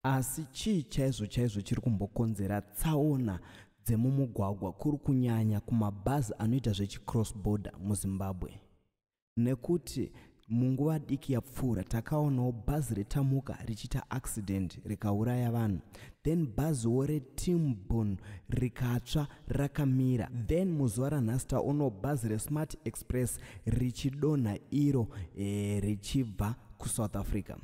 Asi chii chaizvo chiri kumbokonzera tsaona dzemumugwagwa kuri kunyanya kumabhazi anoita zvechicross border muZimbabwe? Nekuti munguva diki yapfuura takaonawo bhazi retamuka richiita accident rikauraya vanhu, then bhaziwo retimbon rikatsva rakamira, then muzuva ranhasi taonawo bhazi resmart express richidonha iro richibva kuSouth Africa.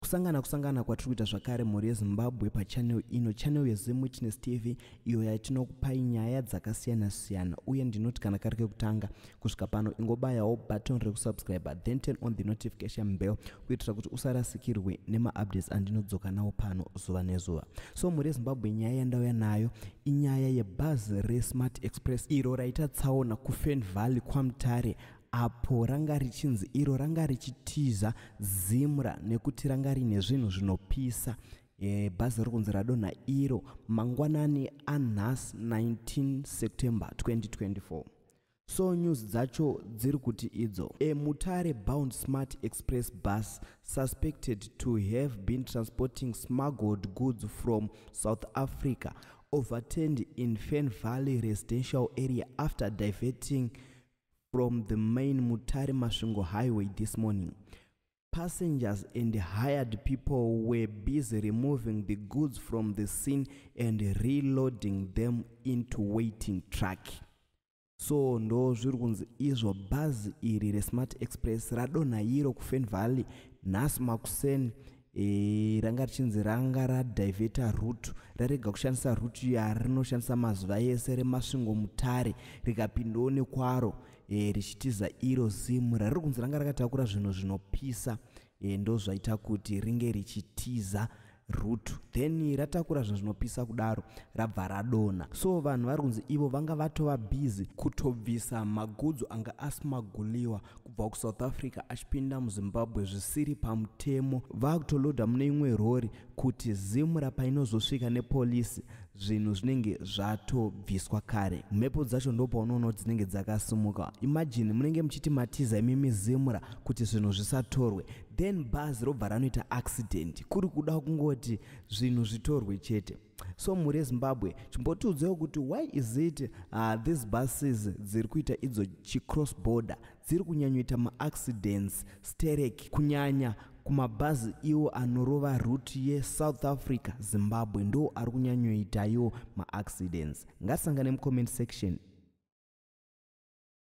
Kusangana kwatiri kuita zvakare mhuri yeZimbabwe pachannel ino, channel yeZim Witness TV, iyo yatinokupai nyaya dzakasiyana-siyana, uye ndinoti kana kari kekutanga kusvika pano ingobayawo button rekusubscribe, then turn on the notification bell kuitira kuti usarasikirwe nema-updates andinodzoka nawo pano zuva nezuva. So mhuri yeZimbabwe, nyaya yandauya nayo inyaya yebhazi resmart express iro raita tsaona kuFern Valley kwaMutare, apo ranga richinzi iro ranga richitiza Zimra nekuti ranga rine zvinhu zvinopisa. Bhazi riri kunzi radonha iro mangwanani anhasi 19 September 2024. So news dzacho dziri kuti idzo Mutare bound smart express bus suspected to have been transporting smuggled goods from South Africa overturned in Fern Valley residential area after diverting from the main Mutare Masvingo highway this morning. Passengers and hired people were busy removing the goods from the scene and reloading them into waiting truck. So ndo zviri kunzi izvo bhazi iri resmart express radonha iro kuFern Valley nhasi makuseni. Ranga richinzi ranga radivheta route, rarega kushandisa route yarinoshandisa mazuva ese remasvingo Mutare, rikapindawo nekwaro richitiza iro Zimra. Riri kunzi ranga rakatakura zvinhu zvinopisa, ndo zvaita kuti ringe richitiza route, then ratakura zvinhu zvinopisa kudaro rabva radonha. So vanhu vari kunzi ivo vanga vatova busy kutobvisa magudzu anga asimaguliwa kubva kuSouth Africa achipinda muZimbabwe zvisiri pamutemo. Vakutoloda mune imwe rori kuti Zimra painozosvika nepolisi zvinhu zvinenge zvatobviswa kare. Mhepo dzacho ndo paunoona kuti dzinenge dzakasimuka. Imagine munenge muchiti matiza imimi Zimra kuti zvinhu zvisatorwe, then bhazi robva ranoita accident, kuri kuda kungoti zvinhu zvitorwe chete. So mhuri yeZimbabwe, chimbotiudzewo kuti why is it these buses dziri kuita idzo chicross border dziri kunyanyoita maaccidents stereki, kunyanya kumabhazi iwo anorova route yeSouth Africa Zimbabwe ndo ari kunyanyoita iwo maaccidents? Ngasangane mucomment section.